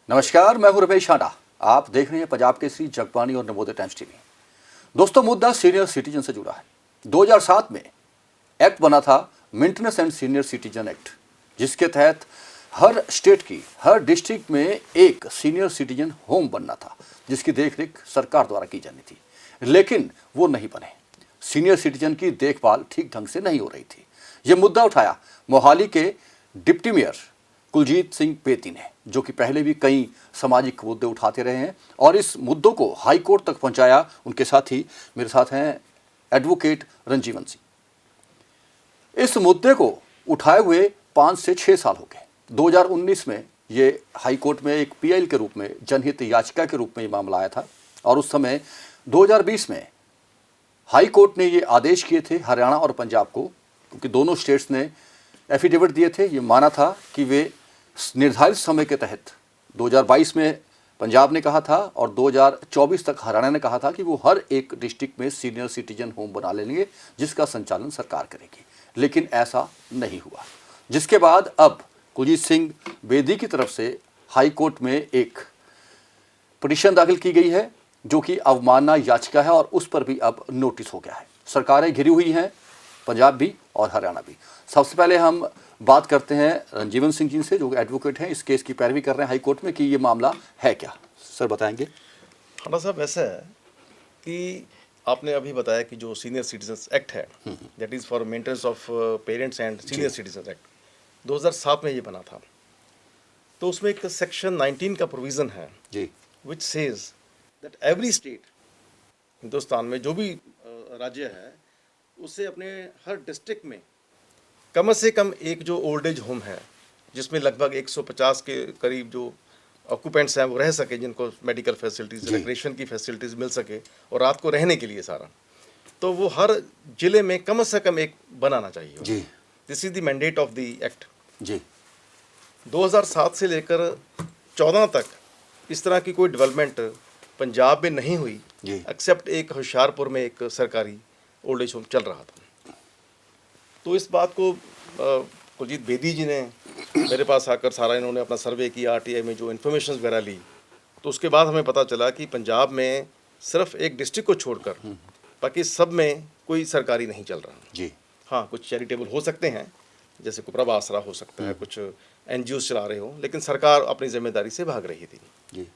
नमस्कार, मैं हूं रमेश आडा। आप देख रहे हैं पंजाब केसरी, जगबानी और नवोदय टाइम्स टीवी। दोस्तों, मुद्दा सीनियर सिटीजन से जुड़ा है। 2007 में एक्ट बना था maintenance and senior citizen act, जिसके तहत हर स्टेट की हर डिस्ट्रिक्ट में एक सीनियर सिटीजन होम बनना था, जिसकी देखरेख सरकार द्वारा की जानी थी। लेकिन वो नहीं बने। सीनियर सिटीजन की देखभाल ठीक ढंग से नहीं हो रही थी। ये मुद्दा उठाया मोहाली के डिप्टी मेयर कुलजीत सिंह बेदी ने, जो कि पहले भी कई सामाजिक मुद्दे उठाते रहे हैं और इस मुद्दों को हाई कोर्ट तक पहुंचाया। उनके साथ ही मेरे साथ हैं एडवोकेट रंजीवन सिंह। इस मुद्दे को उठाए हुए 5 से 6 साल हो गए। 2019 में ये हाई कोर्ट में एक पीआईएल के रूप में, जनहित याचिका के रूप में ये मामला आया था और उस समय 2020 में हाई कोर्ट ने ये आदेश किए थे हरियाणा और पंजाब को, क्योंकि दोनों स्टेट्स ने एफिडेविट दिए थे। ये माना था कि वे निर्धारित समय के तहत 2022 में पंजाब ने कहा था और 2024 तक हरियाणा ने कहा था कि वो हर एक डिस्ट्रिक्ट में सीनियर सिटीजन होम बना लेंगे, जिसका संचालन सरकार करेगी। लेकिन ऐसा नहीं हुआ, जिसके बाद अब कुलजीत सिंह बेदी की तरफ से हाई कोर्ट में एक पिटीशन दाखिल की गई है, जो कि अवमानना याचिका है और उस पर भी अब नोटिस हो गया है। सरकारें घिरी हुई हैं, पंजाब भी और हरियाणा भी। सबसे पहले हम बात करते हैं रंजीवन सिंह जी से, जो एडवोकेट हैं, इस केस की पैरवी कर रहे हैं हाई कोर्ट में, कि ये मामला है क्या। सर बताएंगे। खाना साहब, ऐसा है कि आपने अभी बताया कि जो सीनियर सिटीजन्स एक्ट है, that is for maintenance of parents and senior citizens act, 2007 में ये बना था। तो उसमें एक सेक्शन 19 का प्रोविज़न है जी, which says that every state, Hindustan में जो भी राज्य है, उसे अपने हर डिस्ट्रिक्ट में कम से कम एक जो ओल्ड एज होम है, जिसमें लगभग 150 के करीब जो ऑक्यूपेंट्स हैं वो रह सके, जिनको मेडिकल फैसिलिटीज़, रिक्रिएशन की फैसिलिटीज़ मिल सके और रात को रहने के लिए सारा, तो वो हर जिले में कम से कम एक बनाना चाहिए जी। This is the mandate of the act जी। 2007 से लेकर 14 तक इस तरह की कोई डेवलपमेंट पंजाब में नहीं हुई, एक्सेप्ट एक होशियारपुर में एक सरकारी ओल्ड एज होम चल रहा था। तो इस बात को कुलजीत बेदी जी ने मेरे पास आकर सारा इन्होंने अपना सर्वे किया, आरटीआई में जो इन्फॉर्मेशन वगैरह ली, तो उसके बाद हमें पता चला कि पंजाब में सिर्फ एक डिस्ट्रिक्ट को छोड़कर बाकी सब में कोई सरकारी नहीं चल रहा जी। हाँ, कुछ चैरिटेबल हो सकते हैं, जैसे कुप्रभ आसरा हो सकता है, कुछ एनजीओ चला रहे हो, लेकिन सरकार अपनी जिम्मेदारी से भाग रही थी जी।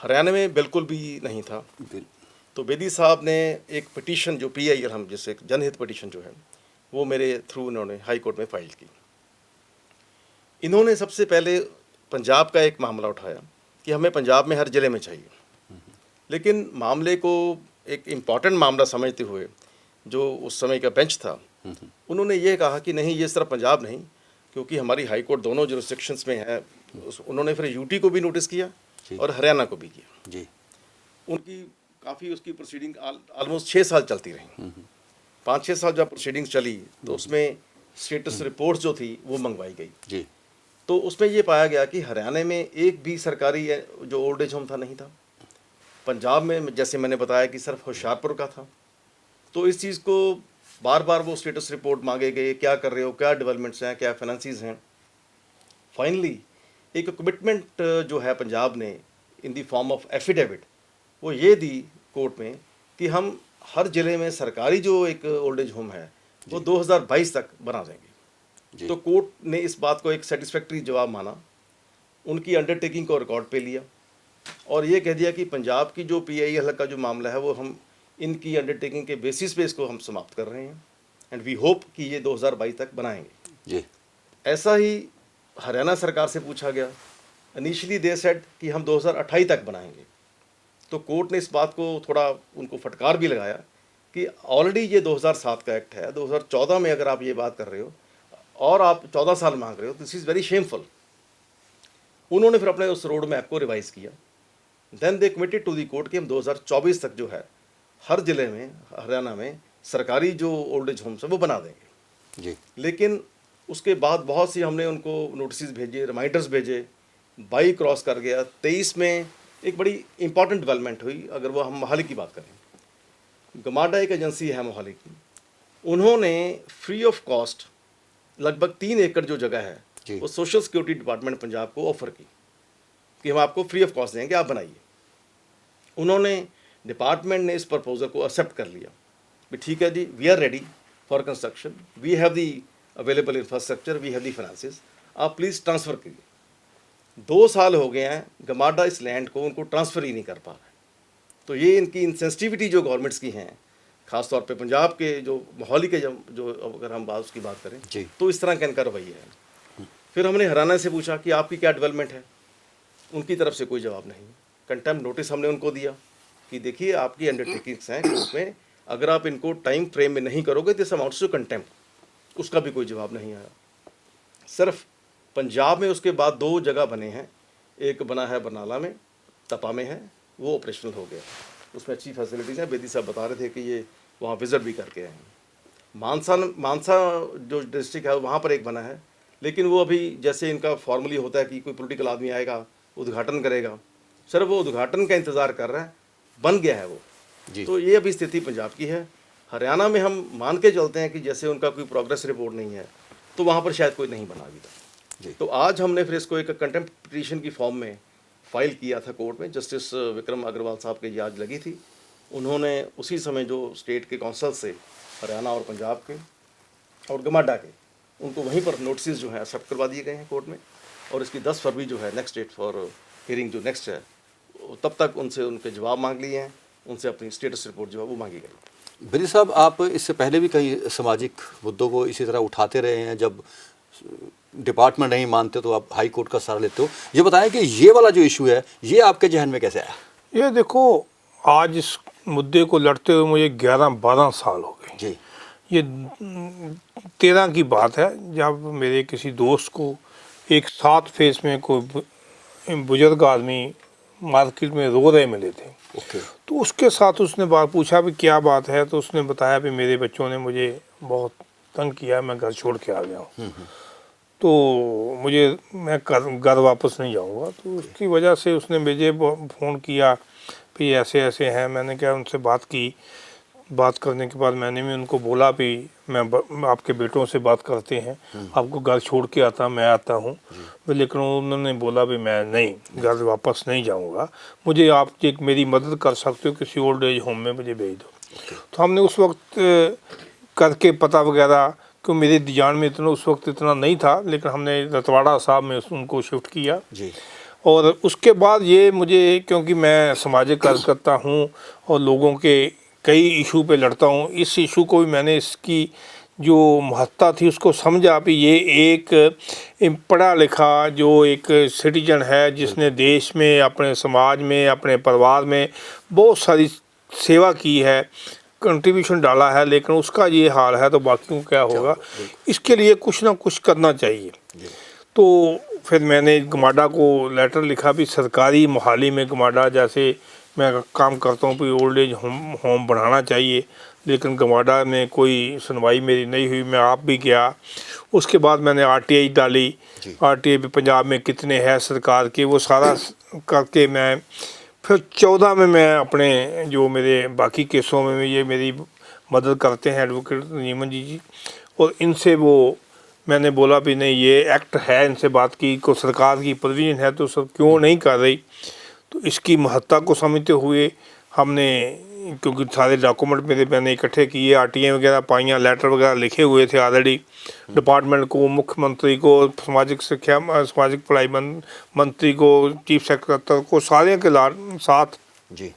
हरियाणा में बिल्कुल भी नहीं था। तो बेदी साहब ने एक पिटीशन, जो पीआईएल हम जैसे जनहित पिटीशन जो है, वो मेरे थ्रू उन्होंने हाई कोर्ट में फाइल की। इन्होंने सबसे पहले पंजाब का एक मामला उठाया कि हमें पंजाब में हर ज़िले में चाहिए, लेकिन मामले को एक इम्पॉर्टेंट मामला समझते हुए जो उस समय का बेंच था, उन्होंने ये कहा कि नहीं, ये सिर्फ पंजाब नहीं, क्योंकि हमारी हाई कोर्ट दोनों जुरिस्डिक्शंस में है। उन्होंने फिर यूटी को भी नोटिस किया और हरियाणा को भी किया जी। उनकी काफ़ी उसकी प्रोसीडिंग ऑलमोस्ट 6 साल चलती रही। 5-6 साल जब प्रोसीडिंग्स चली तो उसमें स्टेटस रिपोर्ट्स जो थी वो मंगवाई गई जी। तो उसमें ये पाया गया कि हरियाणा में एक भी सरकारी जो ओल्ड एज होम था नहीं था। पंजाब में जैसे मैंने बताया कि सिर्फ होशियारपुर का था। तो इस चीज़ को बार बार वो स्टेटस रिपोर्ट मांगे गए, क्या कर रहे हो, क्या डेवलपमेंट्स हैं, क्या फाइनेंसिस हैं। फाइनली एक कमिटमेंट जो है पंजाब ने in the form of affidavit, वो ये दी कोर्ट में कि हम हर ज़िले में सरकारी जो एक ओल्ड एज होम है वो 2022 तक बना देंगे। तो कोर्ट ने इस बात को एक सेटिस्फैक्ट्री जवाब माना, उनकी अंडरटेकिंग को रिकॉर्ड पे लिया और ये कह दिया कि पंजाब की जो पीआईएल का जो मामला है वो हम इनकी अंडरटेकिंग के बेसिस पे इसको हम समाप्त कर रहे हैं एंड वी होप कि ये 2022 तक बनाएंगे जी। ऐसा ही हरियाणा सरकार से पूछा गया। इनिशियली दे सेड कि हम 2028 तक बनाएंगे। तो कोर्ट ने इस बात को थोड़ा उनको फटकार भी लगाया कि ऑलरेडी ये 2007 का एक्ट है, 2014 में अगर आप ये बात कर रहे हो और आप 14 साल मांग रहे हो, दिस इज़ वेरी शेमफुल। उन्होंने फिर अपने उस रोड मैप को रिवाइज़ किया। Then they committed to the court कि हम 2024 तक जो है हर ज़िले में हरियाणा में सरकारी जो ओल्ड एज होम्स है वो बना देंगे जी। लेकिन उसके बाद बहुत सी हमने उनको नोटिस भेजे, रिमाइंडर्स भेजे, 22 क्रॉस कर गया। 23 में एक बड़ी इंपॉर्टेंट डेवलपमेंट हुई। अगर वो हम मोहाली की बात करें, गमाडा एक एजेंसी है मोहाली की, उन्होंने फ्री ऑफ कॉस्ट लगभग 3 एकड़ जो जगह है वो सोशल सिक्योरिटी डिपार्टमेंट पंजाब को ऑफर की कि हम आपको फ्री ऑफ कॉस्ट देंगे, आप बनाइए। उन्होंने, डिपार्टमेंट ने इस प्रपोजल को एक्सेप्ट कर लिया कि ठीक है जी, we are ready for construction, we have the available infrastructure, we have the finances, आप प्लीज़ ट्रांसफ़र करिए। 2 साल हो गए हैं, गमाडा इस लैंड को उनको ट्रांसफ़र ही नहीं कर पा रहा है। तो ये इनकी इंसेंसिटिविटी जो गवर्नमेंट्स की हैं, ख़ास तौर पे पंजाब के जो मोहाली के जो अगर हम उसकी बात करें जी। तो इस तरह का इनका रवैया है। फिर हमने हरियाणा से पूछा कि आपकी क्या डेवलपमेंट है, उनकी तरफ से कोई जवाब नहीं। कंटेम्प्ट नोटिस हमने उनको दिया कि देखिए आपकी अंडरटेकिंग्स हैं कोर्ट में, अगर आप इनको टाइम फ्रेम में नहीं करोगे दिस अमाउंट्स टू कंटेम्प्ट, उसका भी कोई जवाब नहीं आया। सिर्फ पंजाब में उसके बाद 2 जगह बने हैं, एक बना है बरनाला में, तपा में है, वो ऑपरेशनल हो गया, उसमें अच्छी फैसिलिटीज़ हैं। बेदी साहब बता रहे थे कि ये वहाँ विज़िट भी करके आए हैं। मानसा जो डिस्ट्रिक्ट है वहाँ पर एक बना है, लेकिन वो अभी जैसे इनका फॉर्मली होता है कि कोई पॉलिटिकल आदमी आएगा उद्घाटन करेगा, सिर्फ वो उद्घाटन का इंतज़ार कर रहा है, बन गया है वो जी। तो ये अभी स्थिति पंजाब की है। हरियाणा में हम मान के चलते हैं कि जैसे उनका कोई प्रोग्रेस रिपोर्ट नहीं है, तो वहाँ पर शायद कोई नहीं बना अभी जी। तक। तो आज हमने फिर इसको एक कंटेम्प्ट पिटीशन की फॉर्म में फाइल किया था कोर्ट में। जस्टिस विक्रम अग्रवाल साहब की आज लगी थी, उन्होंने उसी समय जो स्टेट के काउंसिल से हरियाणा और पंजाब के और गमाडा के, उनको वहीं पर नोटिस जो है एक्सेप्ट करवा दिए गए हैं कोर्ट में। और इसकी 10 फरवरी जो है नेक्स्ट डेट फॉर हियरिंग जो नेक्स्ट है, तब तक उनसे उनके जवाब मांग लिए हैं, उनसे अपनी स्टेटस रिपोर्ट जो है वो मांगी गई। बेदी साहब, आप इससे पहले भी कई सामाजिक मुद्दों को इसी तरह उठाते रहे हैं, जब डिपार्टमेंट नहीं मानते तो आप हाई कोर्ट का सहारा लेते हो। ये बताएं कि ये वाला जो इशू है ये आपके जहन में कैसे आया? ये देखो, आज इस मुद्दे को लड़ते हुए मुझे 11-12 साल हो गए जी। ये 13 की बात है, जब मेरे किसी दोस्त को एक 7 फेस में कोई बुजुर्ग आदमी मार्केट में रो रहे मिले थे। ओके। तो उसके साथ उसने बात पूछा भी क्या बात है, तो उसने बताया भी मेरे बच्चों ने मुझे बहुत तंग किया, मैं घर छोड़ के आ गया हूँ, तो मैं घर वापस नहीं जाऊँगा। तो उसकी वजह से उसने मुझे फ़ोन किया भी ऐसे ऐसे हैं। मैंने क्या उनसे बात की, बात करने के बाद मैंने भी उनको बोला भी मैं आपके बेटों से बात करते हैं, आपको घर छोड़ के मैं आता हूँ। लेकिन उन्होंने बोला भी मैं नहीं, घर वापस नहीं जाऊँगा, मुझे आप एक मेरी मदद कर सकते हो, किसी ओल्ड एज होम में मुझे भेज दो। तो हमने उस वक्त करके पता वगैरह, क्यों मेरे ध्यान में इतना उस वक्त इतना नहीं था, लेकिन हमने रतवाड़ा साहब में उनको शिफ्ट किया जी। और उसके बाद ये मुझे, क्योंकि मैं सामाजिक कार्यकर्ता हूँ और लोगों के कई इशू पे लड़ता हूँ, इस इशू को भी मैंने इसकी जो महत्ता थी उसको समझा भी ये एक पढ़ा लिखा जो एक सिटीजन है जिसने देश में, अपने समाज में, अपने परिवार में बहुत सारी सेवा की है, कंट्रीब्यूशन डाला है, लेकिन उसका ये हाल है तो बाकियों क्या होगा। इसके लिए कुछ ना कुछ करना चाहिए। तो फिर मैंने गमाडा को लेटर लिखा भी सरकारी मोहाली में गमाडा जैसे मैं काम करता हूँ भी ओल्ड एज होम बनाना चाहिए, लेकिन गमाडा में कोई सुनवाई मेरी नहीं हुई। मैं आप भी गया, उसके बाद मैंने RTI डाली, RTI भी पंजाब में कितने हैं सरकार के, वो सारा करके मैं फिर 14 में मैं अपने जो मेरे बाकी केसों में ये मेरी मदद करते हैं एडवोकेट नीमन जी, और इनसे वो मैंने बोला भी नहीं ये एक्ट है, इनसे बात की को सरकार की प्रोविजन है तो सब क्यों नहीं कर रही। तो इसकी महत्ता को समझते हुए हमने, क्योंकि सारे डॉक्यूमेंट मैंने इकट्ठे किए, RTI वगैरह पाइयाँ, लेटर वगैरह लिखे हुए थे ऑलरेडी डिपार्टमेंट को, मुख्यमंत्री को, सामाजिक शिक्षा सामाजिक भलाई मंत्री को, चीफ सेक्रेटरी को, सारे के साथ जी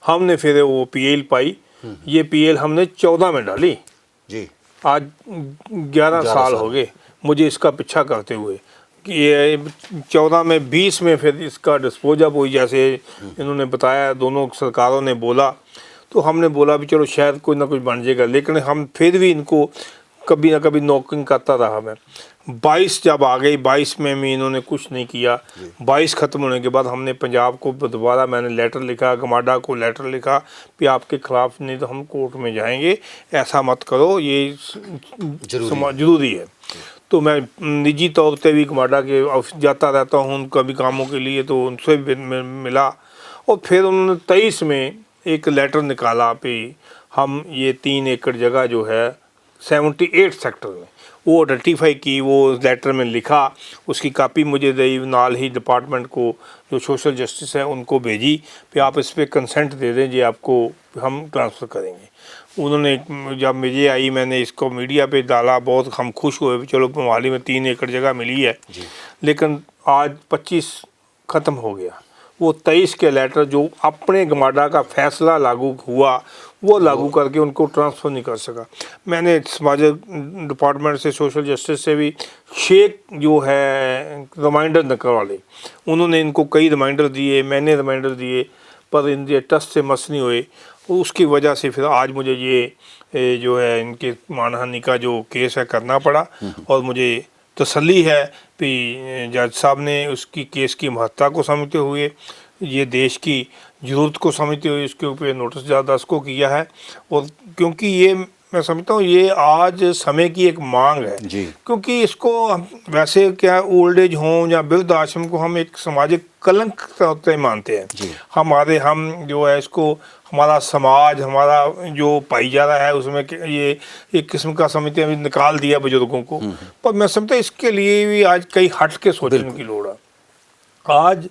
हमने फिर वो PL पाई। ये PL हमने 14 में डाली जी। आज 11 साल हो गए मुझे इसका पीछा करते हुए कि ये 14 में 20 में फिर इसका डिस्पोजअप हुई, जैसे इन्होंने बताया, दोनों सरकारों ने बोला। तो हमने बोला भी चलो शायद कोई ना कुछ बन जाएगा, लेकिन हम फिर भी इनको कभी ना कभी नॉकिंग करता रहा मैं। 22 जब आ गई, 22 में भी इन्होंने कुछ नहीं किया। 22 ख़त्म होने के बाद हमने पंजाब को दोबारा मैंने लेटर लिखा, गमाडा को लेटर लिखा कि आपके ख़िलाफ़ नहीं तो हम कोर्ट में जाएंगे, ऐसा मत करो, ये ज़रूरी है। तो मैं निजी तौर पे भी गमाडा के ऑफिस जाता रहता हूँ उनका भी कामों के लिए, तो उनसे भी मिला। और फिर उन्होंने 23 में एक लेटर निकाला कि हम ये 3 एकड़ जगह जो है 78 सेक्टर में, वो आइडेंटिफाई की, वो लेटर में लिखा, उसकी कापी मुझे दी, नाल ही डिपार्टमेंट को जो सोशल जस्टिस है उनको भेजी कि आप इस पर कंसेंट दे दें जी, आपको हम ट्रांसफ़र करेंगे। उन्होंने, जब मुझे आई मैंने इसको मीडिया पे डाला, बहुत हम खुश हुए, चलो मोहाली में 3 एकड़ जगह मिली है। लेकिन आज 25 ख़त्म हो गया, वो 23 के लेटर जो अपने गमाडा का फैसला लागू हुआ वो लागू करके उनको ट्रांसफ़र नहीं कर सका। मैंने समाज डिपार्टमेंट से, सोशल जस्टिस से भी शेख जो है रिमाइंडर निकलवा ले, उन्होंने इनको कई रिमाइंडर दिए, मैंने रिमाइंडर दिए, पर इनके टच से मस नहीं हुए। उसकी वजह से फिर आज मुझे ये जो है इनके मानहानि का जो केस है करना पड़ा। और मुझे तसल्ली है कि जज साहब ने उसकी केस की महत्ता को समझते हुए, ये देश की ज़रूरत को समझते हुए इसके ऊपर नोटिस दर्ज को किया है। और क्योंकि ये मैं समझता हूँ ये आज समय की एक मांग है जी। क्योंकि इसको वैसे क्या ओल्ड एज होम या वृद्ध आश्रम को हम एक सामाजिक कलंक होते मानते हैं। हम जो है इसको, हमारा समाज, हमारा जो भाईचारा है उसमें ये एक किस्म का समझते हैं निकाल दिया बुजुर्गों को। पर मैं समझता इसके लिए भी आज कई हट के सोचने की लोड़ है। आज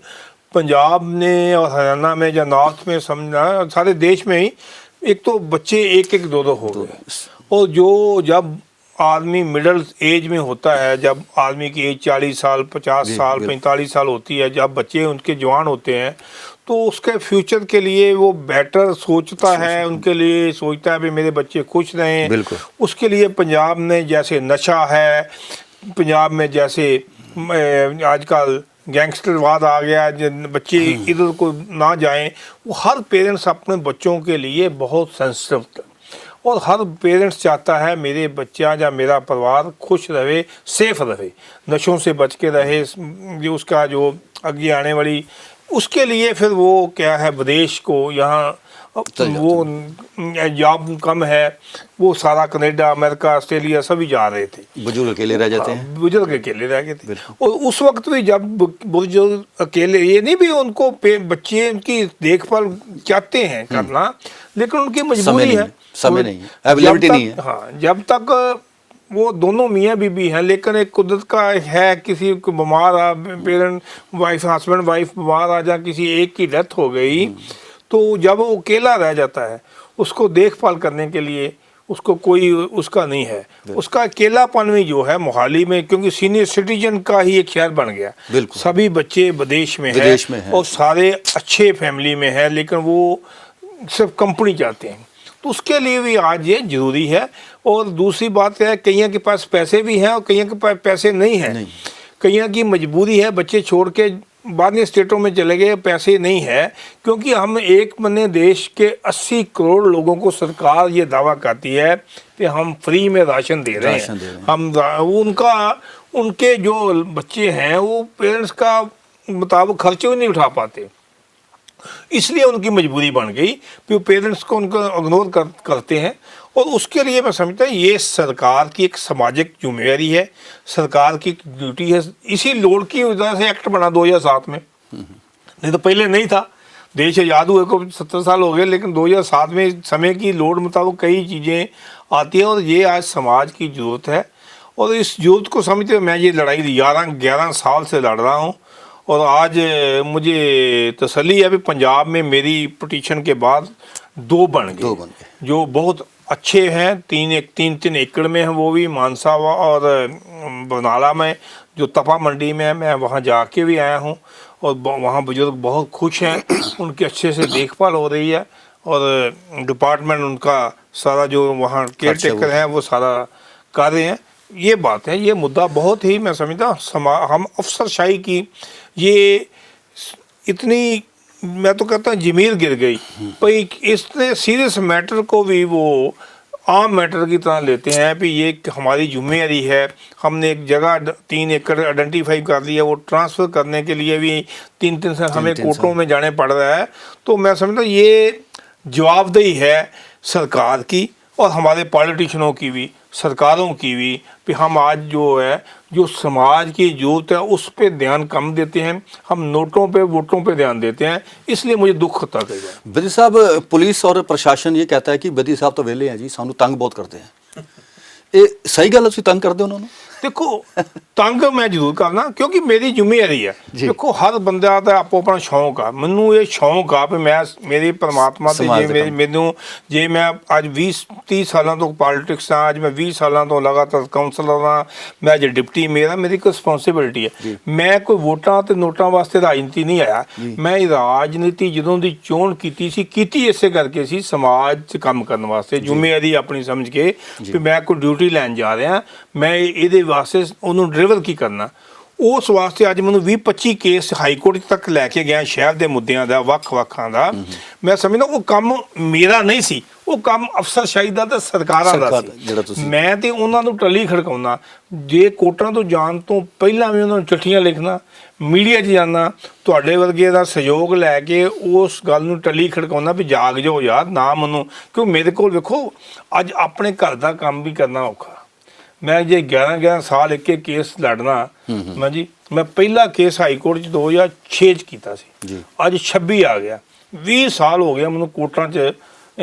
पंजाब ने और हरियाणा में या नॉर्थ में समझना, सारे देश में ही एक तो बच्चे एक एक दो हो गए। और जो जब आदमी मिडिल एज में होता है, जब आदमी की एज 40 साल 50 साल 45 साल होती है, जब बच्चे उनके जवान होते हैं तो उसके फ्यूचर के लिए वो बेटर सोचता है, उनके लिए सोचता है भी मेरे बच्चे खुश रहें। उसके लिए पंजाब में जैसे नशा है, पंजाब में जैसे आजकल गैंगस्टरवाद आ गया, बच्चे इधर को ना जाएं, वो हर पेरेंट्स अपने बच्चों के लिए बहुत सेंसिटिव, और हर पेरेंट्स चाहता है मेरे बच्चा या मेरा परिवार खुश रहे, सेफ रहे, नशों से बच के रहे, जो उसका जो आगे आने वाली, उसके लिए फिर वो क्या है विदेश को, यहाँ वो जॉब कम है, वो सारा कनाडा, अमेरिका, ऑस्ट्रेलिया सभी जा रहे थे। बुजुर्ग अकेले रह जाते हैं। बुजुर्ग अकेले रह गए थे। और उस वक्त भी जब बुजुर्ग अकेले, ये नहीं भी उनको बच्चे उनकी देखभाल चाहते हैं करना, लेकिन उनकी मजबूरी है, समय नहीं है, अवेलेबिलिटी नहीं है। हाँ, जब तक वो दोनों मियाँ बीबी हैं, लेकिन एक कुदरत का है, किसी को बीमार आ, पेरेंट वाइफ, हस्बैंड वाइफ बीमार आ जा, किसी एक की डेथ हो गई, तो जब वो अकेला रह जाता है, उसको देखभाल करने के लिए उसको कोई उसका नहीं है। उसका अकेलापन भी जो है मोहाली में, क्योंकि सीनियर सिटीजन का ही एक शहर बन गया, सभी बच्चे विदेश में है और सारे अच्छे फैमिली में है, लेकिन वो सिर्फ कंपनी चाहते हैं, तो उसके लिए भी आज ये जरूरी है। और दूसरी बात है, कईयों के पास पैसे भी हैं और कईयों के पास पैसे नहीं हैं, कईयों की मजबूरी है, बच्चे छोड़ के बाकी स्टेटों में चले गए, पैसे नहीं है, क्योंकि हम एक महीने देश के 80 करोड़ लोगों को सरकार ये दावा करती है कि हम फ्री में राशन दे रहे हैं। हम उनके जो बच्चे हैं वो पेरेंट्स का मुताबिक खर्चे भी नहीं उठा पाते, इसलिए उनकी मजबूरी बन गई कि वो पेरेंट्स को उनको इग्नोर करते हैं। और उसके लिए मैं समझता हूँ ये सरकार की एक सामाजिक जिम्मेदारी है, सरकार की ड्यूटी है। इसी लोड की वजह से एक्ट बना 2007 में, नहीं तो पहले नहीं था। देश आज़ाद हुए को 70 साल हो गए, लेकिन 2007 में समय की लोड मुताबिक कई चीज़ें आती हैं, और ये आज समाज की ज़रूरत है। और इस ज़रूरत को समझते हुए मैं ये लड़ाई 11 साल से लड़ रहा हूँ। और आज मुझे तसल्ली है भी पंजाब में मेरी पिटीशन के बाद 2 बन गए जो बहुत अच्छे हैं। 3 एकड़ में हैं, वो भी मानसा और बरनाला में, जो तपा मंडी में है, मैं वहाँ जाके भी आया हूँ। और वहाँ बुजुर्ग बहुत खुश हैं, उनकी अच्छे से देखभाल हो रही है, और डिपार्टमेंट उनका सारा जो वहाँ केयर टेकर हैं वो सारा कर रहे हैं। ये बात है, ये मुद्दा बहुत ही मैं समझता हम अफसरशाही की ये इतनी, मैं तो कहता हूँ जमीर गिर गई भाई, इसने सीरियस मैटर को भी वो आम मैटर की तरह लेते हैं कि ये हमारी जिम्मेदारी है। हमने एक जगह 3 एकड़ आइडेंटिफाई कर लिया, वो ट्रांसफ़र करने के लिए भी 3 साल हमें कोर्टों में जाने पड़ रहा है। तो मैं समझता ये जवाबदेही है सरकार की और हमारे पॉलिटिशियनों की भी, सरकारों की भी, कि हम आज जो है जो समाज की जरूरत है उस पे ध्यान कम देते हैं, हम नोटों पे वोटों पे ध्यान देते हैं। इसलिए मुझे दुख होता है। बदी साहब, पुलिस और प्रशासन ये कहता है कि बदी साहब तो वेले हैं जी, सानू तंग बहुत करते हैं। ਇਹ ਸਹੀ ਗੱਲ ਤੁਸੀਂ ਤੰਗ ਕਰਦੇ ਹੋ ਉਹਨਾਂ ਨੂੰ? ਦੇਖੋ ਤੰਗ ਮੈਂ ਜ਼ਰੂਰ ਕਰਨਾ ਕਿਉਂਕਿ ਮੇਰੀ ਜ਼ਿੰਮੇਵਾਰੀ ਹੈ। ਜੀ। ਦੇਖੋ ਹਰ ਬੰਦਾ ਦਾ ਆਪੋ ਆਪਣਾ ਸ਼ੌਂਕ ਆ, ਮੈਨੂੰ ਇਹ ਸ਼ੌਂਕ ਆ ਵੀ ਮੈਂ ਮੇਰੇ ਪਰਮਾਤਮਾ ਤੇ ਸਮਾਜ ਦੇ ਜੇ ਕੰਮ। ਮੈਨੂੰ ਜੇ ਮੈਂ ਅੱਜ 20-30 ਸਾਲਾਂ ਤੋਂ ਪੋਲਿਟਿਕਸ ਆ, ਅੱਜ ਮੈਂ 20 ਸਾਲਾਂ ਤੋਂ ਲਗਾਤਾਰ ਕਾਉਂਸਲਰ ਆ, ਮੈਂ ਅੱਜ ਡਿਪਟੀ ਮੇਅਰ, ਮੇਰੀ ਇੱਕ ਰਿਸਪੌਂਸਿਬਿਲਟੀ ਹੈ। ਮੈਂ ਕੋਈ ਵੋਟਾਂ ਤੇ ਨੋਟਾਂ ਵਾਸਤੇ ਰਾਜਨੀਤੀ ਨਹੀਂ ਆਇਆ। ਮੈਂ ਇਹ ਰਾਜਨੀਤੀ ਜਦੋਂ ਦੀ ਚੋਣ ਕੀਤੀ ਸੀ, ਕੀਤੀ ਇਸੇ ਕਰਕੇ ਸੀ ਸਮਾਜ 'ਚ ਕੰਮ ਕਰਨ ਵਾਸਤੇ, ਜ਼ਿੰਮੇਵਾਰੀ ਆਪਣੀ ਸਮਝ ਕੇ ਵੀ ਮੈਂ ਕੋਈ ਡਿਊਟੀ ਲੈਣ ਜਾ ਰਿਹਾ, ਮੈਂ ਇਹਦੇ ਵਾਸਤੇ ਉਹਨੂੰ ਡਿਲੀਵਰ ਕੀ ਕਰਨਾ। ਉਸ ਵਾਸਤੇ ਅੱਜ ਮੈਨੂੰ 20-25 ਕੇਸ ਹਾਈ ਕੋਰਟ ਤੱਕ ਲੈ ਕੇ ਗਿਆ ਸ਼ਹਿਰ ਦੇ ਮੁੱਦਿਆਂ ਦਾ, ਵੱਖ-ਵੱਖਾਂ ਦਾ। ਮੈਂ ਸਮਝਦਾ ਉਹ ਕੰਮ ਮੇਰਾ ਨਹੀਂ ਸੀ, ਉਹ ਕੰਮ ਅਫਸਰਸ਼ਾਹੀ ਦਾ ਤੇ ਸਰਕਾਰਾਂ ਦਾ ਜਿਹੜਾ ਸੀ। ਤੁਸੀਂ ਮੈਂ ਤੇ ਉਹਨਾਂ ਨੂੰ ਟੱਲੀ ਖੜਕਾਉਣਾ, ਜੇ ਕੋਰਟਾਂ ਤੋਂ ਜਾਣ ਤੋਂ ਪਹਿਲਾਂ ਵੀ ਉਹਨਾਂ ਨੂੰ ਚਿੱਠੀਆਂ ਲਿਖਣਾ, ਮੀਡੀਆ 'ਚ ਜਾਣਾ, ਤੁਹਾਡੇ ਵਰਗੇ ਦਾ ਸਹਿਯੋਗ ਲੈ ਕੇ ਉਸ ਗੱਲ ਨੂੰ ਟੱਲੀ ਖੜਕਾਉਣਾ ਵੀ ਜਾਗ ਜਾਓ ਯਾਰ, ਨਾ ਮੈਨੂੰ, ਕਿਉਂ ਮੇਰੇ ਕੋਲ ਵੇਖੋ ਅੱਜ ਆਪਣੇ ਘਰ ਦਾ ਕੰਮ ਵੀ ਕਰਨਾ ਔਖਾ। ਮੈਂ ਜੇ 11 ਸਾਲ ਇੱਕ ਕੇਸ ਲੜਨਾ, ਮੈਂ ਪਹਿਲਾ ਕੇਸ ਹਾਈ ਕੋਰਟ 'ਚ 2006 'ਚ ਕੀਤਾ ਸੀ, ਅੱਜ 26 ਆ ਗਿਆ, 20 ਸਾਲ ਹੋ ਗਿਆ ਮੈਨੂੰ ਕੋਰਟਾਂ 'ਚ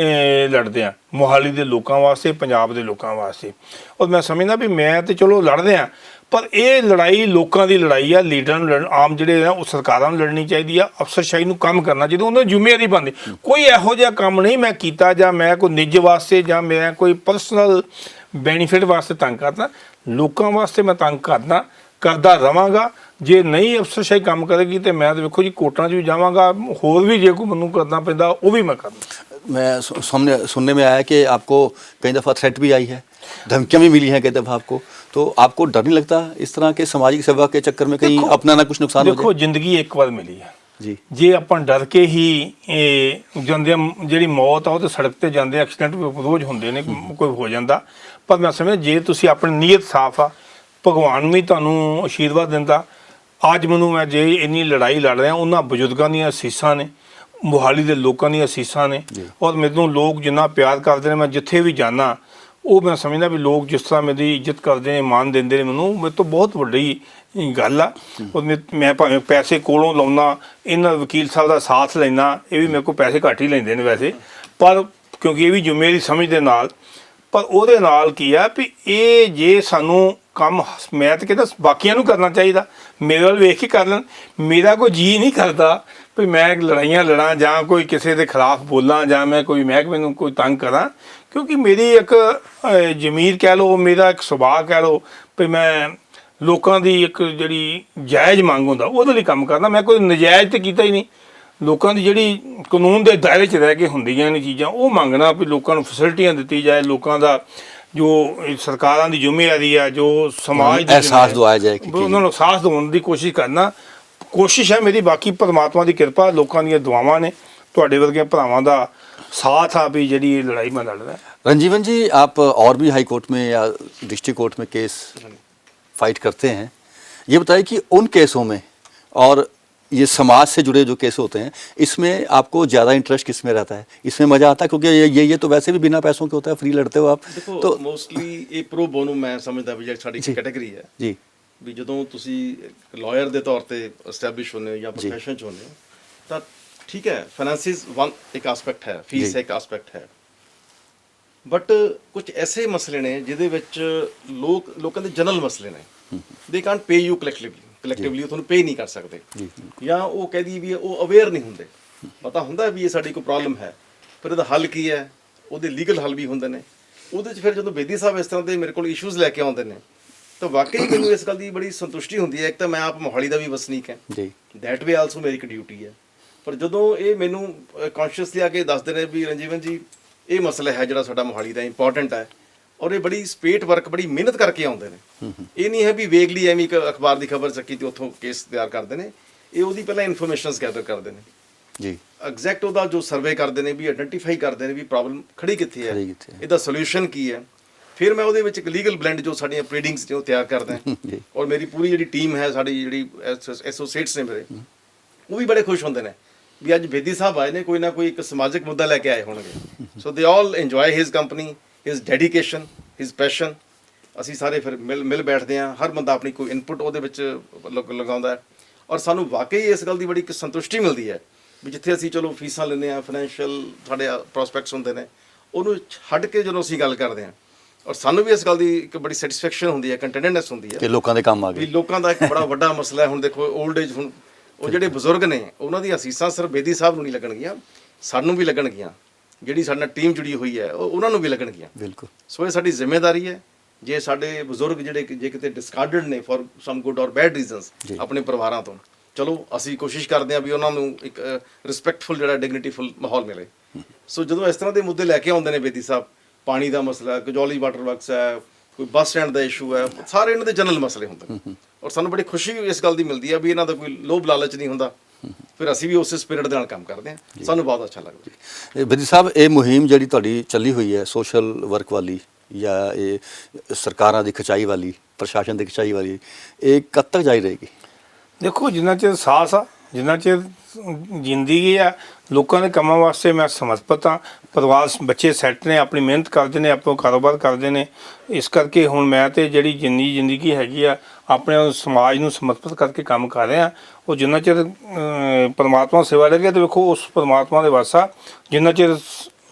ਲੜਦੇ ਆ, ਮੋਹਾਲੀ ਦੇ ਲੋਕਾਂ ਵਾਸਤੇ, ਪੰਜਾਬ ਦੇ ਲੋਕਾਂ ਵਾਸਤੇ। ਔਰ ਮੈਂ ਸਮਝਦਾ ਵੀ ਮੈਂ ਤੇ ਚਲੋ ਲੜਦੇ ਆ, ਪਰ ਇਹ ਲੜਾਈ ਲੋਕਾਂ ਦੀ ਲੜਾਈ ਆ, ਲੀਡਰਾਂ ਨੂੰ ਆਮ ਜਿਹੜੇ ਆ ਉਹ ਸਰਕਾਰਾਂ ਨੂੰ ਲੜਨੀ ਚਾਹੀਦੀ ਆ, ਅਫਸਰਸ਼ਾਹੀ ਨੂੰ ਕੰਮ ਕਰਨਾ ਜਦੋਂ ਉਹਨਾਂ ਦੀ ਜ਼ਿੰਮੇਵਾਰੀ ਬਣਦੀ। ਕੋਈ ਇਹੋ ਜਿਹਾ ਕੰਮ ਨਹੀਂ ਮੈਂ ਕੀਤਾ ਜਾਂ ਮੈਂ ਕੋਈ ਨਿੱਜ ਵਾਸਤੇ ਜਾਂ ਮੈਂ ਕੋਈ ਪਰਸਨਲ ਬੈਨੀਫਿਟ ਵਾਸਤੇ ਤੰਗ ਕਰਦਾ, ਲੋਕਾਂ ਵਾਸਤੇ ਮੈਂ ਤੰਗ ਕਰਦਾ ਰਵਾਂਗਾ। ਜੇ ਨਹੀਂ ਅਫਸਰਸ਼ਾਹੀ ਕੰਮ ਕਰੇਗੀ ਤੇ ਮੈਂ ਤਾਂ ਵੇਖੋ ਜੀ ਕੋਰਟਾਂ 'ਚ ਵੀ ਜਾਵਾਂਗਾ, ਹੋਰ ਵੀ ਜੇ ਕੋਈ ਮੈਨੂੰ ਕਰਨਾ ਪੈਂਦਾ ਉਹ ਵੀ मैं करना। मैं सुनने में आया कि आपको कई दफ़ा थ्रेट भी आई है, धमकियाँ भी मिली हैं कई दफ़ा आपको, तो आपको डर नहीं लगता इस तरह के सामाजिक सेवा के चक्कर में कहीं अपना ना कुछ नुकसान हो देखो ਜ਼ਿੰਦਗੀ ਇੱਕ ਵਾਰ ਮਿਲੀ ਹੈ जी। ਜੇ ਆਪਾਂ ਡਰ ਕੇ ਹੀ ਜਾਂਦੇ, ਜਿਹੜੀ ਮੌਤ ਆ ਉਹ ਤੇ ਸੜਕ ਤੇ ਜਾਂਦੇ ਐਕਸੀਡੈਂਟ ਰੋਜ਼ ਹੁੰਦੇ ਨੇ, ਕੋਈ ਹੋ ਜਾਂਦਾ, ਪਰ ਮੈਂ ਸਮਝਦਾ ਜੇ ਤੁਸੀਂ ਆਪਣੀ ਨੀਅਤ ਸਾਫ਼ ਆ, ਭਗਵਾਨ ਵੀ ਤੁਹਾਨੂੰ ਆਸ਼ੀਰਵਾਦ ਦਿੰਦਾ। ਅੱਜ ਮੈਨੂੰ ਮੈਂ ਜੇ ਇੰਨੀ ਲੜਾਈ ਲੜ ਰਿਹਾ, ਉਹਨਾਂ ਬਜ਼ੁਰਗਾਂ ਦੀਆਂ ਅਸੀਸਾਂ ਨੇ, ਮੋਹਾਲੀ ਦੇ ਲੋਕਾਂ ਦੀਆਂ ਅਸੀਸਾਂ ਨੇ, ਔਰ ਮੈਨੂੰ ਲੋਕ ਜਿੰਨਾ ਪਿਆਰ ਕਰਦੇ ਨੇ, ਮੈਂ ਜਿੱਥੇ ਵੀ ਜਾਂਦਾ ਉਹ ਮੈਂ ਸਮਝਦਾ ਵੀ ਲੋਕ ਜਿਸ ਤਰ੍ਹਾਂ ਮੇਰੀ ਇੱਜ਼ਤ ਕਰਦੇ ਨੇ, ਮਾਣ ਦਿੰਦੇ ਨੇ ਮੈਨੂੰ, ਮੇਰੇ ਤੋਂ ਬਹੁਤ ਵੱਡੀ ਗੱਲ ਆ। ਔਰ ਮੈਂ ਭਾਵੇਂ ਪੈਸੇ ਕੋਲੋਂ ਲਾਉਣਾ, ਇਹਨਾਂ ਵਕੀਲ ਸਾਹਿਬ ਦਾ ਸਾਥ ਲੈਣਾ, ਇਹ ਵੀ ਮੇਰੇ ਕੋਲ ਪੈਸੇ ਘੱਟ ਹੀ ਲੈਂਦੇ ਨੇ ਵੈਸੇ, ਪਰ ਕਿਉਂਕਿ ਇਹ ਵੀ ਜ਼ਿੰਮੇਵਾਰੀ ਸਮਝਦੇ ਨਾਲ, ਪਰ ਉਹਦੇ ਨਾਲ ਕੀ ਆ ਵੀ ਇਹ ਜੇ ਸਾਨੂੰ ਕੰਮ, ਮੈਂ ਤਾਂ ਕਹਿੰਦਾ ਬਾਕੀਆਂ ਨੂੰ ਕਰਨਾ ਚਾਹੀਦਾ, ਮੇਰੇ ਵੱਲ ਵੇਖ ਕੇ ਕਰ ਲੈਣ। ਮੇਰਾ ਕੋਈ ਜੀ ਨਹੀਂ ਕਰਦਾ ਵੀ ਮੈਂ ਲੜਾਈਆਂ ਲੜਾਂ ਜਾਂ ਕੋਈ ਕਿਸੇ ਦੇ ਖਿਲਾਫ ਬੋਲਾਂ ਜਾਂ ਮੈਂ ਕੋਈ ਮਹਿਕਮੇ ਨੂੰ ਕੋਈ ਤੰਗ ਕਰਾਂ, ਕਿਉਂਕਿ ਮੇਰੀ ਇੱਕ ਜ਼ਮੀਰ ਕਹਿ ਲਓ, ਮੇਰਾ ਇੱਕ ਸੁਭਾਅ ਕਹਿ ਲਓ ਵੀ ਮੈਂ ਲੋਕਾਂ ਦੀ ਇੱਕ ਜਿਹੜੀ ਜਾਇਜ਼ ਮੰਗ ਹੁੰਦਾ ਉਹਦੇ ਲਈ ਕੰਮ ਕਰਨਾ। ਮੈਂ ਕੋਈ ਨਜਾਇਜ਼ ਤਾਂ ਕੀਤਾ ਹੀ ਨਹੀਂ, ਲੋਕਾਂ ਦੀ ਜਿਹੜੀ ਕਾਨੂੰਨ ਦੇ ਦਾਇਰੇ 'ਚ ਰਹਿ ਕੇ ਹੁੰਦੀਆਂ ਨੇ ਚੀਜ਼ਾਂ, ਉਹ ਮੰਗਣਾ ਵੀ ਲੋਕਾਂ ਨੂੰ ਫੈਸਿਲਿਟੀਆਂ ਦਿੱਤੀ ਜਾਏ, ਲੋਕਾਂ ਦਾ ਜੋ ਸਰਕਾਰਾਂ ਦੀ ਜ਼ਿੰਮੇਵਾਰੀ ਆ, ਜੋ ਸਮਾਜ ਦੀ एहसास दवाया जाए कि ਉਹਨਾਂ ਨੂੰ ਅਹਿਸਾਸ ਦਿਵਾਉਣ ਦੀ ਕੋਸ਼ਿਸ਼ ਕਰਨਾ, ਕੋਸ਼ਿਸ਼ ਹੈ ਮੇਰੀ। ਬਾਕੀ ਪਰਮਾਤਮਾ ਦੀ ਕਿਰਪਾ, ਲੋਕਾਂ ਦੀਆਂ ਦੁਆਵਾਂ ਨੇ, ਤੁਹਾਡੇ ਵਰਗੇ ਭਰਾਵਾਂ ਦਾ साथ आ भी जड़ी लड़ाई में लड़ रहा है। रंजीवन जी, आप और भी हाई कोर्ट में या डिस्ट्रिक्ट कोर्ट में केस फाइट करते हैं, ये बताइए कि उन केसों में और ये समाज से जुड़े जो केस होते हैं, इसमें आपको ज़्यादा इंटरेस्ट किस में रहता है? इसमें मज़ा आता है क्योंकि ये तो वैसे भी बिना पैसों के होता है, फ्री लड़ते हो आप। देखो तो मोस्टली ये प्रो बोनो मैं समझदा भी ਜਿਹੜੀ ਸਾਡੀ ਕੈਟਾਗਰੀ ਹੈ जी ਵੀ ਜਦੋਂ ਤੁਸੀਂ ਲਾਇਰ ਦੇ ਤੌਰ ਤੇ ਐਸਟੈਬਲਿਸ਼ ਹੁੰਦੇ ਹੋ ਜਾਂ ਪ੍ਰੋਫੈਸ਼ਨ ਚ ਹੁੰਦੇ ਹੋ ਤਾਂ ਠੀਕ ਹੈ, ਫਾਈਨੈਂਸਿਸ ਵਨ ਇੱਕ ਐਸਪੈਕਟ ਹੈ, ਫੀਸ ਇੱਕ ਐਸਪੈਕਟ ਹੈ, ਬਟ ਕੁਝ ਐਸੇ ਮਸਲੇ ਨੇ ਜਿਹਦੇ ਵਿੱਚ ਲੋਕਾਂ ਦੇ ਜਨਰਲ ਮਸਲੇ ਨੇ। ਦੇ ਕਾਂਟ ਪੇ ਯੂ ਕਲੈਕਟਿਵਲੀ, ਤੁਹਾਨੂੰ ਪੇ ਨਹੀਂ ਕਰ ਸਕਦੇ, ਜਾਂ ਉਹ ਕਹਦੀ ਵੀ ਉਹ ਅਵੇਅਰ ਨਹੀਂ ਹੁੰਦੇ, ਪਤਾ ਹੁੰਦਾ ਵੀ ਇਹ ਸਾਡੀ ਕੋਈ ਪ੍ਰੋਬਲਮ ਹੈ, ਪਰ ਇਹਦਾ ਹੱਲ ਕੀ ਹੈ, ਉਹਦੇ ਲੀਗਲ ਹੱਲ ਵੀ ਹੁੰਦੇ ਨੇ। ਉਹਦੇ 'ਚ ਫਿਰ ਜਦੋਂ ਬੇਦੀ ਸਾਹਿਬ ਇਸ ਤਰ੍ਹਾਂ ਦੇ ਮੇਰੇ ਕੋਲ ਇਸ਼ੂਜ਼ ਲੈ ਕੇ ਆਉਂਦੇ ਨੇ ਤਾਂ ਵਾਕਈ ਮੈਨੂੰ ਇਸ ਗੱਲ ਦੀ ਬੜੀ ਸੰਤੁਸ਼ਟੀ ਹੁੰਦੀ ਹੈ। ਇੱਕ ਤਾਂ ਮੈਂ ਆਪ ਮੋਹਾਲੀ ਦਾ ਵੀ ਵਸਨੀਕ ਹਾਂ ਜੀ, ਦੈਟ ਵੇ ਆਲਸੋ ਮੇਰੀ ਇੱਕ ਡਿਊਟੀ ਹੈ, ਪਰ ਜਦੋਂ ਇਹ ਮੈਨੂੰ ਕੌਨਸ਼ੀਅਸਲੀ ਆ ਕੇ ਦੱਸਦੇ ਨੇ ਵੀ ਰਣਜੀਵਨ ਜੀ ਇਹ ਮਸਲਾ ਹੈ ਜਿਹੜਾ ਸਾਡਾ ਮੋਹਾਲੀ ਦਾ ਇੰਪੋਰਟੈਂਟ ਹੈ, ਔਰ ਇਹ ਬੜੀ ਸਪੇਟ ਵਰਕ, ਬੜੀ ਮਿਹਨਤ ਕਰਕੇ ਆਉਂਦੇ ਨੇ। ਇਹ ਨਹੀਂ ਹੈ ਵੀ ਵੇਗਲੀ ਐਵੇਂ ਇੱਕ ਅਖਬਾਰ ਦੀ ਖਬਰ ਚੱਕੀ ਤੇ ਉੱਥੋਂ ਕੇਸ ਤਿਆਰ ਕਰਦੇ ਨੇ, ਇਹ ਉਹਦੀ ਪਹਿਲਾਂ ਇਨਫੋਰਮੇਸ਼ਨਸ ਗੈਦਰ ਕਰਦੇ ਨੇ ਜੀ, ਐਗਜ਼ੈਕਟ ਉਹਦਾ ਜੋ ਸਰਵੇ ਕਰਦੇ ਨੇ, ਵੀ ਆਇਡੈਂਟੀਫਾਈ ਕਰਦੇ ਨੇ ਵੀ ਪ੍ਰੋਬਲਮ ਖੜੀ ਕਿੱਥੇ ਹੈ, ਇਹਦਾ ਸੋਲੂਸ਼ਨ ਕੀ ਹੈ। ਫਿਰ ਮੈਂ ਉਹਦੇ ਵਿੱਚ ਇੱਕ ਲੀਗਲ ਬਲੈਂਡ ਜੋ ਸਾਡੀਆਂ ਪਲੀਡਿੰਗਸ ਜੋ ਤਿਆਰ ਕਰਦਾ ਔਰ ਮੇਰੀ ਪੂਰੀ ਜਿਹੜੀ ਟੀਮ ਹੈ, ਸਾਡੀ ਜਿਹੜੀ ਐਸੋਸੀਏਟਸ ਨੇ ਮੇਰੇ, ਉਹ ਵੀ ਬੜੇ ਖੁਸ਼ ਹੁੰਦੇ ਨੇ ਵੀ ਅੱਜ ਬੇਦੀ ਸਾਹਿਬ ਆਏ ਨੇ, ਕੋਈ ਨਾ ਕੋਈ ਇੱਕ ਸਮਾਜਿਕ ਮੁੱਦਾ ਲੈ ਕੇ ਆਏ ਹੋਣਗੇ। ਸੋ ਦੇ ਆਲ ਇੰਜੋਏ ਹਿਸ ਕੰਪਨੀ, ਹਿਸ ਡੈਡੀਕੇਸ਼ਨ, ਹਿਸ ਪੈਸ਼ਨ। ਅਸੀਂ ਸਾਰੇ ਫਿਰ ਮਿਲ ਬੈਠਦੇ ਹਾਂ, ਹਰ ਬੰਦਾ ਆਪਣੀ ਕੋਈ ਇਨਪੁਟ ਉਹਦੇ ਵਿੱਚ ਲਗਾਉਂਦਾ ਹੈ, ਔਰ ਸਾਨੂੰ ਵਾਕਈ ਇਸ ਗੱਲ ਦੀ ਬੜੀ ਇੱਕ ਸੰਤੁਸ਼ਟੀ ਮਿਲਦੀ ਹੈ ਵੀ ਜਿੱਥੇ ਅਸੀਂ ਚਲੋ ਫੀਸਾਂ ਲੈਂਦੇ ਹਾਂ, ਫਾਈਨੈਂਸ਼ੀਅਲ ਸਾਡੇ ਪ੍ਰੋਸਪੈਕਟਸ ਹੁੰਦੇ ਨੇ, ਉਹਨੂੰ ਛੱਡ ਕੇ ਜਦੋਂ ਅਸੀਂ ਗੱਲ ਕਰਦੇ ਹਾਂ ਔਰ ਸਾਨੂੰ ਵੀ ਇਸ ਗੱਲ ਦੀ ਇੱਕ ਬੜੀ ਸੈਟੀਸਫੈਕਸ਼ਨ ਹੁੰਦੀ ਹੈ, ਕੰਟੈਂਟਨੈਸ ਹੁੰਦੀ ਹੈ ਕਿ ਲੋਕਾਂ ਦੇ ਕੰਮ ਆ ਵੀ ਗਏ। ਲੋਕਾਂ ਦਾ ਇੱਕ ਬੜਾ ਵੱਡਾ ਮਸਲਾ ਹੈ। ਹੁਣ ਦੇਖੋ 올ਡ ਏਜ, ਹੁਣ ਉਹ ਜਿਹੜੇ ਬਜ਼ੁਰਗ ਨੇ ਉਹਨਾਂ ਦੀਆਂ ਅਸੀਸਾਂ ਸਿਰਫ ਬੇਦੀ ਸਾਹਿਬ ਨੂੰ ਨਹੀਂ ਲੱਗਣਗੀਆਂ, ਸਾਨੂੰ ਵੀ ਲੱਗਣਗੀਆਂ, ਜਿਹੜੀ ਸਾਡੇ ਨਾਲ ਟੀਮ ਜੁੜੀ ਹੋਈ ਹੈ ਉਹਨਾਂ ਨੂੰ ਵੀ ਲੱਗਣਗੀਆਂ। ਬਿਲਕੁਲ। ਸੋ ਇਹ ਸਾਡੀ ਜ਼ਿੰਮੇਵਾਰੀ ਹੈ। ਜੇ ਸਾਡੇ ਬਜ਼ੁਰਗ ਜਿਹੜੇ ਜੇ ਕਿਤੇ ਡਿਸਕਾਰਡਡ ਨੇ ਫॉर ਸਮ ਗੁੱਡ ਔਰ ਬੈਡ ਰੀਜ਼ਨਸ ਜੀ। ਆਪਣੇ ਪਰਿਵਾਰਾਂ ਤੋਂ, ਚਲੋ ਅਸੀਂ ਕੋਸ਼ਿਸ਼ ਕਰਦੇ ਹਾਂ ਵੀ ਉਹਨਾਂ ਨੂੰ ਇੱਕ ਰਿਸਪੈਕਟਫੁਲ ਜਿਹੜਾ ਡਿਗਨਿਟੀਫੁਲ ਮਾਹੌਲ ਮਿਲੇ। ਸੋ ਜਦੋਂ ਇਸ ਤਰ੍ਹਾਂ ਦੇ ਮੁੱਦੇ ਲੈ ਕੇ ਆਉਂਦੇ ਨੇ ਬੇਦੀ ਸਾਹਿਬ, ਪਾਣੀ ਦਾ ਮਸਲਾ, ਕਜੌਲੀ ਵਾਟਰ ਵਰਕਸ ਹੈ, ਕੋਈ ਬੱਸ ਸਟੈਂਡ ਦਾ ਇਸ਼ੂ ਹੈ, ਸਾਰੇ ਇਹਨਾਂ ਦੇ ਜਨਰਲ ਮਸਲੇ ਹੁੰਦੇ ਨੇ। ਔਰ ਸਾਨੂੰ ਬੜੀ ਖੁਸ਼ੀ ਇਸ ਗੱਲ ਦੀ ਮਿਲਦੀ ਹੈ ਵੀ ਇਹਨਾਂ ਦਾ ਕੋਈ ਲੋਭ ਲਾਲਚ ਨਹੀਂ ਹੁੰਦਾ। ਫਿਰ ਅਸੀਂ ਵੀ ਉਸੇ ਸਪਿਰਿਟ ਦੇ ਨਾਲ ਕੰਮ ਕਰਦੇ ਹਾਂ, ਸਾਨੂੰ ਬਹੁਤ ਅੱਛਾ ਲੱਗਦਾ। ਇਹ ਬੇਦੀ ਸਾਹਿਬ, ਇਹ ਮੁਹਿੰਮ ਜਿਹੜੀ ਤੁਹਾਡੀ ਚੱਲੀ ਹੋਈ ਹੈ ਸੋਸ਼ਲ ਵਰਕ ਵਾਲੀ ਜਾਂ ਇਹ ਸਰਕਾਰਾਂ ਦੀ ਖਿਚਾਈ ਵਾਲੀ, ਪ੍ਰਸ਼ਾਸਨ ਦੀ ਖਿਚਾਈ ਵਾਲੀ, ਇਹ ਕਦ ਤੱਕ ਜਾਰੀ ਰਹੇਗੀ? ਦੇਖੋ, ਜਿੰਨਾ ਚਿਰ ਸਾਹਸ ਆ, ਜਿੰਨਾ ਚਿਰ ਜ਼ਿੰਦਗੀ ਆ, ਲੋਕਾਂ ਦੇ ਕੰਮਾਂ ਵਾਸਤੇ ਮੈਂ ਸਮਰਪਿਤ ਹਾਂ। ਪਰਿਵਾਰ ਬੱਚੇ ਸੈੱਟ ਨੇ, ਆਪਣੀ ਮਿਹਨਤ ਕਰਦੇ ਨੇ, ਆਪਣਾ ਕਾਰੋਬਾਰ ਕਰਦੇ ਨੇ। ਇਸ ਕਰਕੇ ਹੁਣ ਮੈਂ ਤੇ ਜਿਹੜੀ ਜਿੰਨੀ ਜ਼ਿੰਦਗੀ ਹੈਗੀ ਆ, ਆਪਣੇ ਸਮਾਜ ਨੂੰ ਸਮਰਪਿਤ ਕਰਕੇ ਕੰਮ ਕਰ ਰਿਹਾ। ਉਹ ਜਿੰਨਾ ਚਿਰ ਪਰਮਾਤਮਾ ਸੇਵਾ ਲੱਗੇ ਤੇ ਵੇਖੋ ਉਸ ਪਰਮਾਤਮਾ ਦੇ ਵਾਸਾ, ਜਿੰਨਾ ਚਿਰ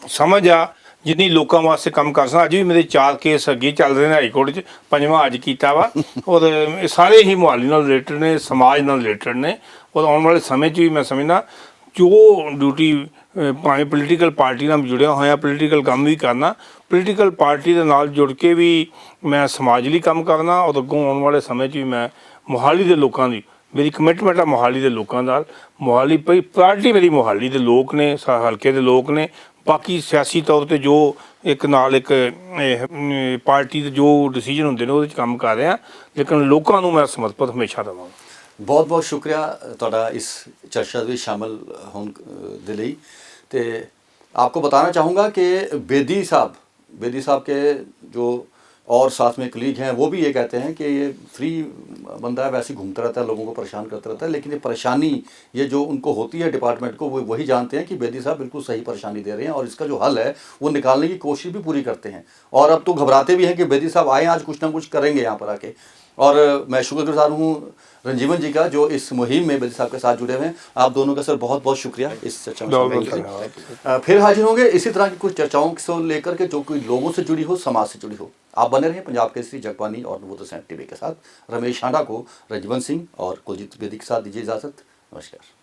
ਸਮਝ ਆ, ਜਿੰਨੀ ਲੋਕਾਂ ਵਾਸਤੇ ਕੰਮ ਕਰ ਸਕਦਾ। ਅੱਜ ਵੀ ਮੇਰੇ 4 ਕੇਸ ਅੱਗੇ ਚੱਲ ਰਹੇ ਨੇ ਹਾਈ ਕੋਰਟ 'ਚ, 5ਵਾਂ ਅੱਜ ਕੀਤਾ ਵਾ। ਔਰ ਇਹ ਸਾਰੇ ਹੀ ਮੁਹਾਲੀ ਨਾਲ ਰਿਲੇਟਡ ਨੇ, ਸਮਾਜ ਨਾਲ ਰਿਲੇਟਡ ਨੇ। ਔਰ ਆਉਣ ਵਾਲੇ ਸਮੇਂ 'ਚ ਵੀ ਮੈਂ ਸਮਝਦਾ ਜੋ ਡਿਊਟੀ ਭਾਵੇਂ ਪੋਲੀਟੀਕਲ ਪਾਰਟੀ ਨਾਲ ਜੁੜਿਆ ਹੋਇਆ, ਪੋਲੀਟੀਕਲ ਕੰਮ ਵੀ ਕਰਨਾ, ਪੋਲੀਟੀਕਲ ਪਾਰਟੀ ਦੇ ਨਾਲ ਜੁੜ ਕੇ ਵੀ ਮੈਂ ਸਮਾਜ ਲਈ ਕੰਮ ਕਰਨਾ। ਔਰ ਅੱਗੋਂ ਆਉਣ ਵਾਲੇ ਸਮੇਂ 'ਚ ਵੀ ਮੈਂ ਮੋਹਾਲੀ ਦੇ ਲੋਕਾਂ ਦੀ, ਮੇਰੀ ਕਮਿਟਮੈਂਟ ਆ ਮੋਹਾਲੀ ਦੇ ਲੋਕਾਂ ਨਾਲ। ਮੋਹਾਲੀ ਪ੍ਰਾਇਰਟੀ ਮੇਰੀ ਮੋਹਾਲੀ ਦੇ ਲੋਕ ਨੇ, ਹਲਕੇ ਦੇ ਲੋਕ ਨੇ। ਬਾਕੀ ਸਿਆਸੀ ਤੌਰ ਤੇ ਜੋ ਇੱਕ ਨਾਲ ਇੱਕ ਪਾਰਟੀ ਦੇ ਜੋ ਡਿਸੀਜਨ ਹੁੰਦੇ ਨੇ ਉਹਦੇ 'ਚ ਕੰਮ ਕਰ ਰਿਹਾ, ਲੇਕਿਨ ਲੋਕਾਂ ਨੂੰ ਮੈਂ ਸਮਰਪਿਤ ਹਮੇਸ਼ਾ ਰਹਾਂਗਾ। ਬਹੁਤ ਬਹੁਤ ਸ਼ੁਕਰੀਆ ਤੁਹਾਡਾ ਇਸ ਚਰਚਾ ਵਿੱਚ ਸ਼ਾਮਲ ਹੋਣ ਦੇ ਲਈ। ਤੇ आपको बताना चाहूँगा कि बेदी साहब के जो और साथ में कलीग हैं वो भी ये कहते हैं कि ये फ्री बंदा है, वैसे ही घूमता रहता है, लोगों को परेशान करता रहता है, लेकिन ये परेशानी ये जो उनको होती है डिपार्टमेंट को, वो वही जानते हैं कि बेदी साहब बिल्कुल सही परेशानी दे रहे हैं और इसका जो हल है वो निकालने की कोशिश भी पूरी करते हैं। और अब तो घबराते भी हैं कि बेदी साहब आए, आज कुछ ना कुछ करेंगे यहाँ पर आके। और मैं शुक्रगुजार हूँ रंजीवन जी का जो इस मुहिम में बेदी साहब के साथ जुड़े हुए हैं। आप दोनों का सर बहुत बहुत शुक्रिया इस चर्चा में शामिल होने के लिए। फिर हाजिर होंगे इसी तरह की कुछ चर्चाओं को लेकर के जो कोई लोगों से जुड़ी हो, समाज से जुड़ी हो। आप बने रहें पंजाब केसरी जगबानी और नवोदय सेंटर टीवी के साथ। रमेश हांडा को रंजीवन सिंह और कुलजीत बेदी के साथ दीजिए इजाज़त। नमस्कार।